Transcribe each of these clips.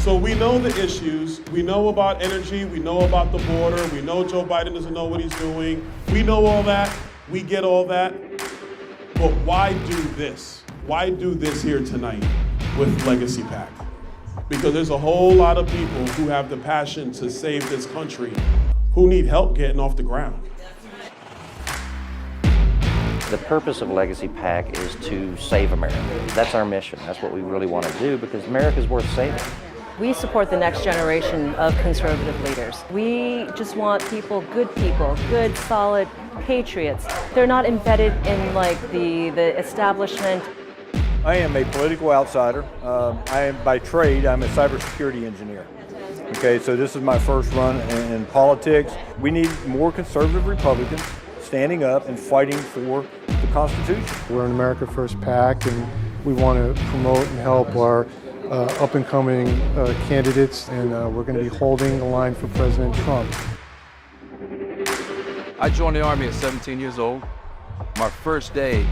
So we know the issues, we know about energy, we know about the border, we know Joe Biden doesn't know what he's doing. We know all that, we get all that. But why do this? Why do this here tonight with Legacy PAC? Because there's a whole lot of people who have the passion to save this country who need help getting off the ground. The purpose of Legacy PAC is to save America. That's our mission. That's what we really want to do because America is worth saving. We support the next generation of conservative leaders. We just want good, solid patriots. They're not embedded in like the establishment. I am a political outsider. By trade, I'm a cybersecurity engineer. Okay, so this is my first run in politics. We need more conservative Republicans standing up and fighting for the Constitution. We're an America First PAC, and we want to promote and help our up-and-coming candidates, and we're going to be holding the line for President Trump. I joined the Army at 17 years old. My first day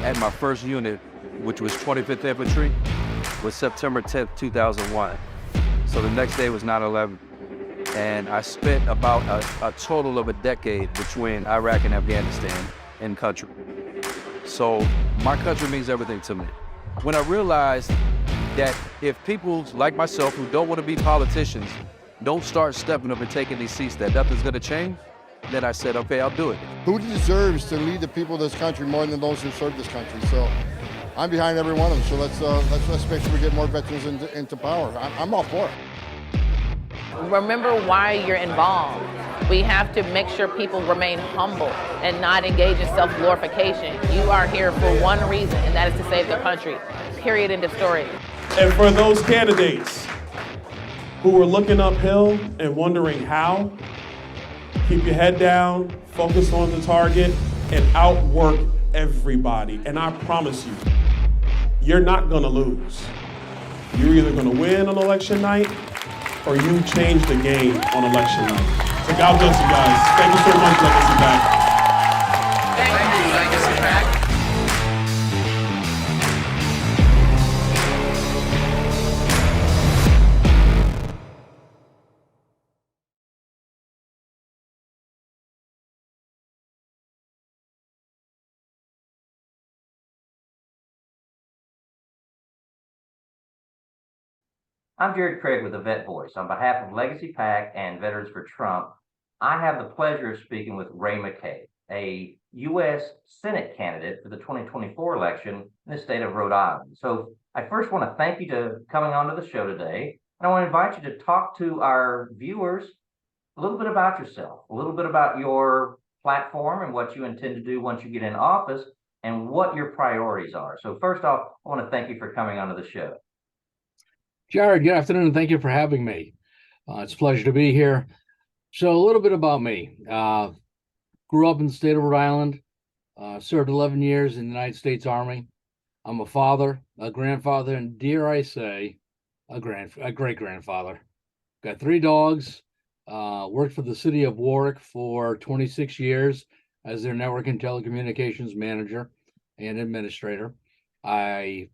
at my first unit, which was 25th Infantry, was September 10th, 2001. So the next day was 9/11. And I spent about a total of a decade between Iraq and Afghanistan in country. So my country means everything to me. When I realized that if people like myself who don't want to be politicians don't start stepping up and taking these seats, that nothing's going to change, then I said, okay, I'll do it. Who deserves to lead the people of this country more than those who serve this country? So I'm behind every one of them. So let's make sure we get more veterans into power. I'm all for it. Remember why you're involved. We have to make sure people remain humble and not engage in self-glorification. You are here for one reason, and that is to save the country. Period, end of story. And for those candidates who are looking uphill and wondering how, keep your head down, focus on the target, and outwork everybody. And I promise you, you're not gonna lose. You're either gonna win on election night or you change the game on election night. So God bless you guys. Thank you so much, Legacy PAC. Thank you, Legacy PAC. I'm Jared Craig with the Vet Voice. On behalf of Legacy PAC and Veterans for Trump, I have the pleasure of speaking with Ray McKay, a U.S. Senate candidate for the 2024 election in the state of Rhode Island. So I first want to thank you for coming onto the show today. And I want to invite you to talk to our viewers a little bit about yourself, a little bit about your platform and what you intend to do once you get in office and what your priorities are. So first off, I want to thank you for coming onto the show. Jared, good afternoon, and thank you for having me. It's a pleasure to be here. So a little bit about me. Grew up in the state of Rhode Island, served 11 years in the United States Army. I'm a father, a grandfather, and dare I say, a great-grandfather. Got 3 dogs, worked for the city of Warwick for 26 years as their network and telecommunications manager and administrator. I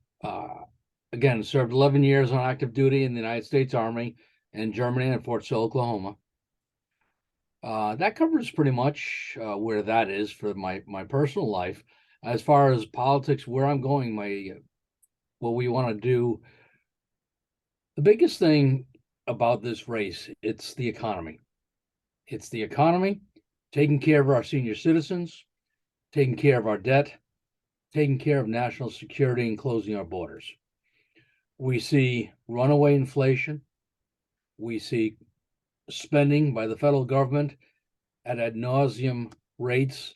again, served 11 years on active duty in the United States Army in Germany and Fort Sill, Oklahoma. That covers pretty much where that is for my personal life. As far as politics, where I'm going, what we want to do, the biggest thing about this race, it's the economy. It's the economy, taking care of our senior citizens, taking care of our debt, taking care of national security, and closing our borders. We see runaway inflation. We see spending by the federal government at ad nauseum rates.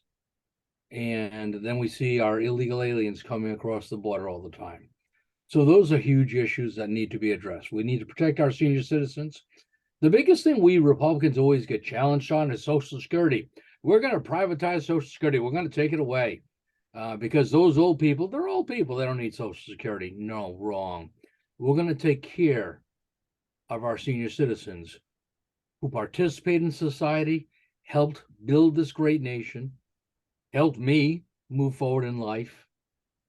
And then we see our illegal aliens coming across the border all the time. So those are huge issues that need to be addressed. We need to protect our senior citizens. The biggest thing we Republicans always get challenged on is Social Security. We're going to privatize Social Security. We're going to take it away because those old people, they're old people. They don't need Social Security. No, wrong. We're going to take care of our senior citizens who participate in society, helped build this great nation, helped me move forward in life.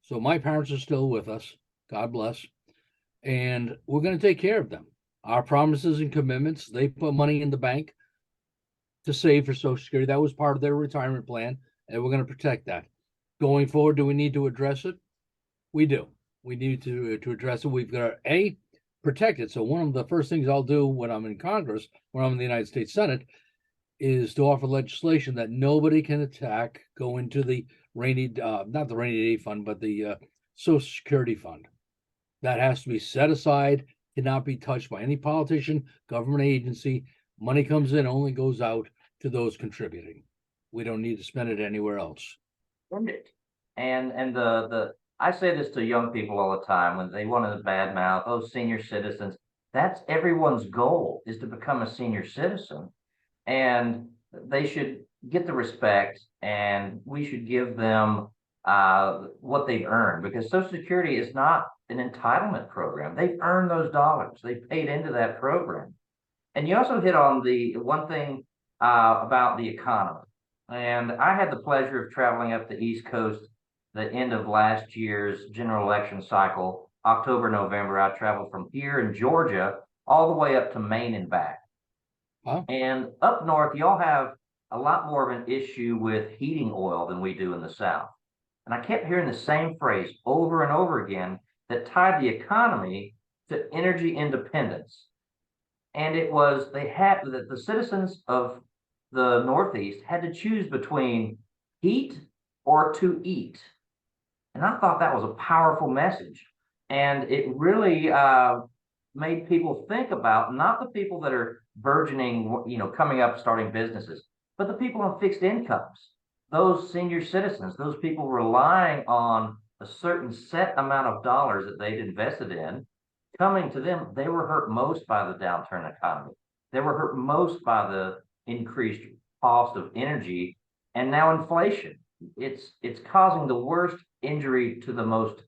So my parents are still with us. God bless. And we're going to take care of them. our promises and commitments. They put money in the bank to save for Social Security. That was part of their retirement plan, and we're going to protect that. Going forward, do we need to address it? We do. We need to address it. We've got to protect it. So one of the first things I'll do when I'm in Congress, when I'm in the United States Senate, is to offer legislation that nobody can go into the not the rainy day fund, but the Social Security fund. That has to be set aside, cannot be touched by any politician, government agency. Money comes in, only goes out to those contributing. We don't need to spend it anywhere else. And I say this to young people all the time when they want to badmouth, oh, senior citizens. That's everyone's goal, is to become a senior citizen. And they should get the respect, and we should give them what they've earned, because Social Security is not an entitlement program. They've earned those dollars. They paid into that program. And you also hit on the one thing about the economy. And I had the pleasure of traveling up the East Coast the end of last year's general election cycle, October, November. I traveled from here in Georgia all the way up to Maine and back. Huh? And up north, y'all have a lot more of an issue with heating oil than we do in the South. And I kept hearing the same phrase over and over again that tied the economy to energy independence. And it was, the citizens of the Northeast had to choose between heat or to eat. And I thought that was a powerful message. And it really made people think about not the people that are burgeoning, coming up, starting businesses, but the people on fixed incomes, those senior citizens, those people relying on a certain set amount of dollars that they'd invested in coming to them. They were hurt most by the downturn economy. They were hurt most by the increased cost of energy and now inflation. It's causing the worst injury to the most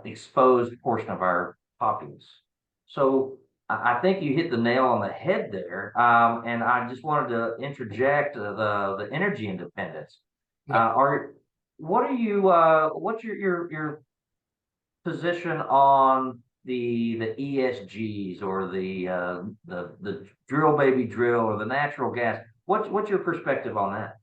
exposed portion of our populace. So I think you hit the nail on the head there, and I just wanted to interject the energy independence. What's your position on the ESGs or the drill baby drill or the natural gas? What's your perspective on that?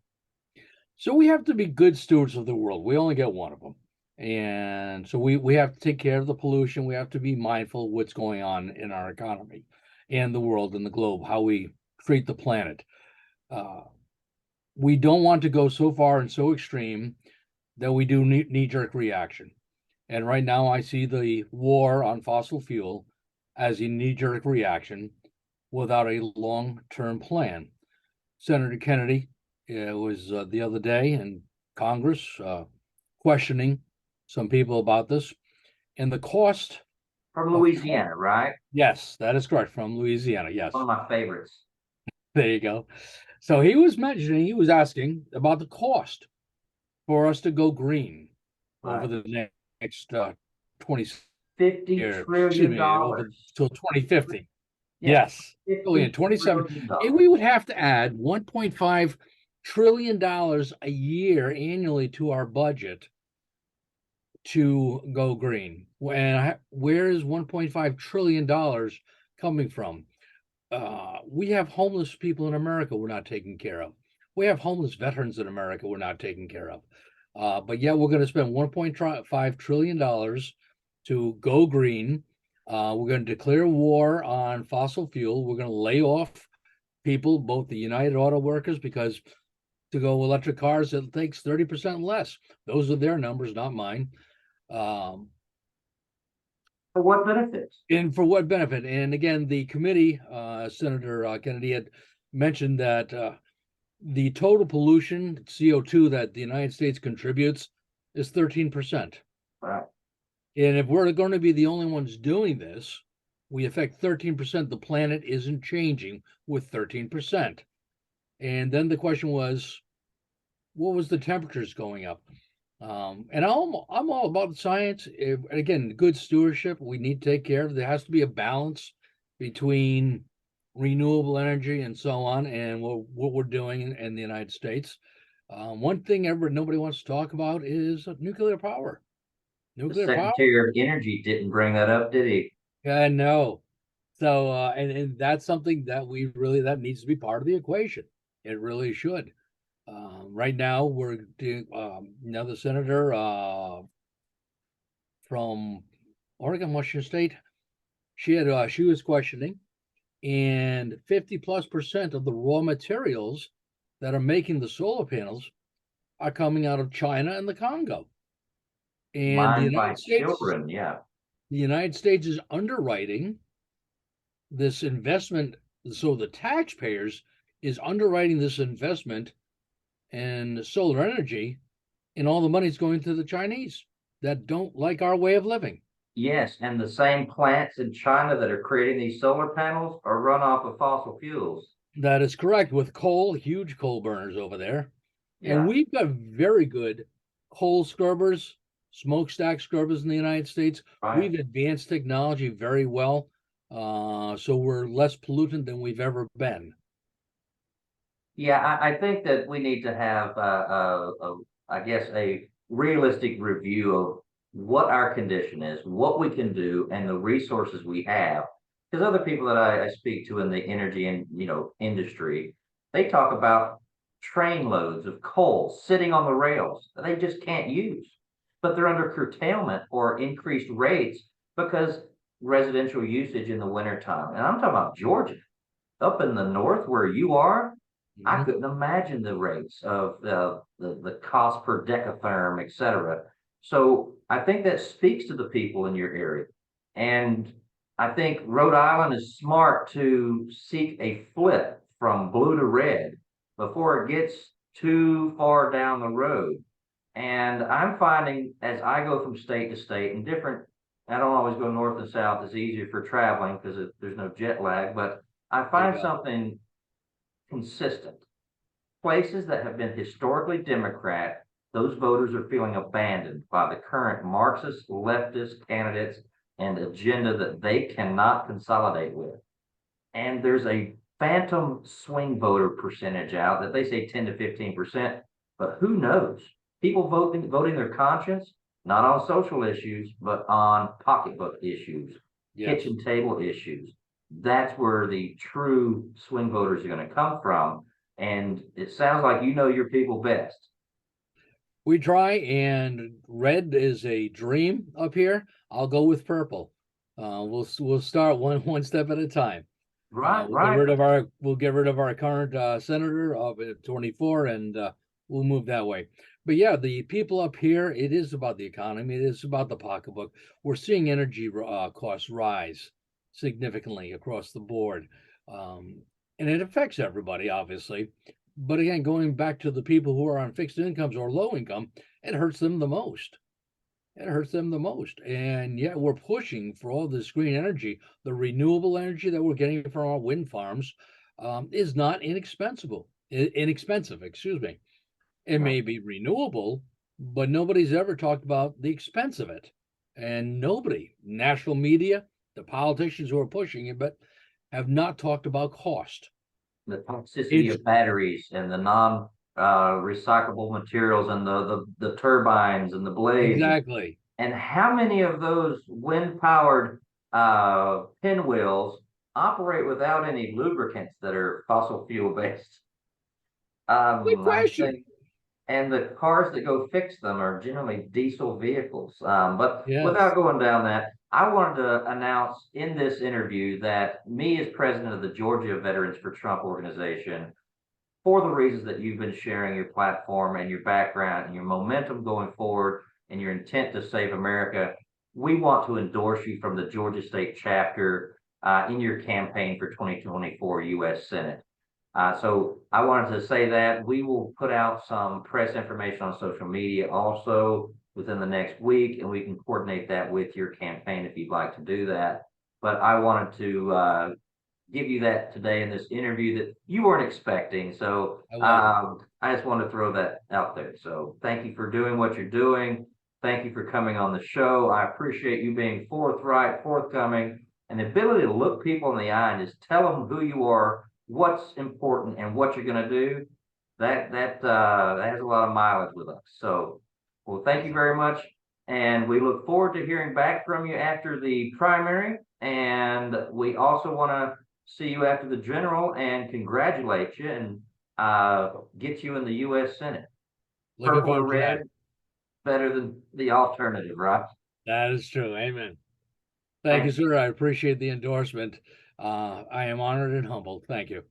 So we have to be good stewards of the world. We only get one of them. And so we have to take care of the pollution. We have to be mindful of what's going on in our economy and the world and the globe, how we treat the planet. We don't want to go so far and so extreme that we do knee-jerk reaction. And right now I see the war on fossil fuel as a knee-jerk reaction without a long-term plan. Senator Kennedy was the other day in Congress questioning some people about this, and the cost from Louisiana, right? Yes, that is correct. From Louisiana, yes. One of my favorites. There you go. So he was asking about the cost for us to go green over the next 50 trillion till 2050. Yes, in 27, we would have to add $1.5 trillion a year annually to our budget to go green. And where is $1.5 trillion coming from? We have homeless people in America we're not taking care of. We have homeless veterans in America we're not taking care of. But yeah, we're going to spend $1.5 trillion to go green. We're going to declare war on fossil fuel. We're going to lay off people, both the United Auto Workers, because to go electric cars, it takes 30% less. Those are their numbers, not mine. For what benefits? And for what benefit? And again, the committee, Senator Kennedy had mentioned that the total pollution, CO2, that the United States contributes is 13%. Right. And if we're going to be the only ones doing this, we affect 13%. The planet isn't changing with 13%. And then the question was, what was the temperatures going up? And I'm all about science. Again, good stewardship. We need to take care of. There has to be a balance between renewable energy and so on, and what we're doing in the United States. One thing nobody wants to talk about is nuclear power. The Secretary of Energy didn't bring that up, did he? No. So, and that's something that that needs to be part of the equation. It really should. Right now, we're doing, another senator from Oregon, Washington State. She was questioning, and 50+% of the raw materials that are making the solar panels are coming out of China and the Congo. And Mined by children, yeah. the United States is underwriting this investment. So the taxpayers is underwriting this investment in solar energy, and all the money's going to the Chinese that don't like our way of living. Yes, and the same plants in China that are creating these solar panels are run off of fossil fuels. That is correct, with coal, huge coal burners over there. Yeah. And we've got very good coal scrubbers, smokestack scrubbers in the United States. Right. We've advanced technology very well. So we're less pollutant than we've ever been. Yeah, I think that we need to have, I guess, a realistic review of what our condition is, what we can do, and the resources we have. Because other people that I speak to in the energy and industry, they talk about train loads of coal sitting on the rails that they just can't use, but they're under curtailment or increased rates because residential usage in the wintertime. And I'm talking about Georgia, up in the north where you are. I couldn't imagine the rates of the cost per decatherm, et cetera. So I think that speaks to the people in your area. And I think Rhode Island is smart to seek a flip from blue to red before it gets too far down the road. And I'm finding as I go from state to state and different, I don't always go north and south. It's easier for traveling because there's no jet lag, but I find something consistent. Places that have been historically Democrat, those voters are feeling abandoned by the current Marxist, leftist candidates and agenda that they cannot consolidate with. And there's a phantom swing voter percentage out that they say 10 to 15%, but who knows? People voting their conscience, not on social issues, but on pocketbook issues, kitchen table issues. That's where the true swing voters are going to come from. And it sounds like you know your people best. We try, and red is a dream up here. I'll go with purple. We'll start one step at a time. Right, We'll get rid of our current senator of 24, and we'll move that way. But yeah, the people up here, it is about the economy. It is about the pocketbook. We're seeing energy costs rise significantly across the board. And it affects everybody, obviously. But again, going back to the people who are on fixed incomes or low income, it hurts them the most. It hurts them the most. And yet we're pushing for all this green energy. The renewable energy that we're getting from our wind farms is not inexpensive, excuse me. It may be renewable, but nobody's ever talked about the expense of it. And nobody, national media, the politicians who are pushing it, but have not talked about cost. The toxicity of batteries and the non-recyclable materials and the turbines and the blades. Exactly. And how many of those wind-powered pinwheels operate without any lubricants that are fossil fuel-based? Good question. And the cars that go fix them are generally diesel vehicles. But without going down that, I wanted to announce in this interview that me as president of the Georgia Veterans for Trump organization, for the reasons that you've been sharing your platform and your background and your momentum going forward and your intent to save America, we want to endorse you from the Georgia State chapter in your campaign for 2024 U.S. Senate. So I wanted to say that we will put out some press information on social media also within the next week, and we can coordinate that with your campaign if you'd like to do that. But I wanted to give you that today in this interview that you weren't expecting. So I just wanted to throw that out there. So thank you for doing what you're doing. Thank you for coming on the show. I appreciate you being forthright, forthcoming, and the ability to look people in the eye and just tell them who you are, what's important, and what you're going to do. That has a lot of mileage with us. So, well, thank you very much. And we look forward to hearing back from you after the primary. And And we also want to see you after the general and congratulate you and get you in the U.S. Senate. Looking Purple or forward to that. red, better than the alternative, right? That is true. Amen. Thank you, sir. I appreciate the endorsement. I am honored and humbled. Thank you.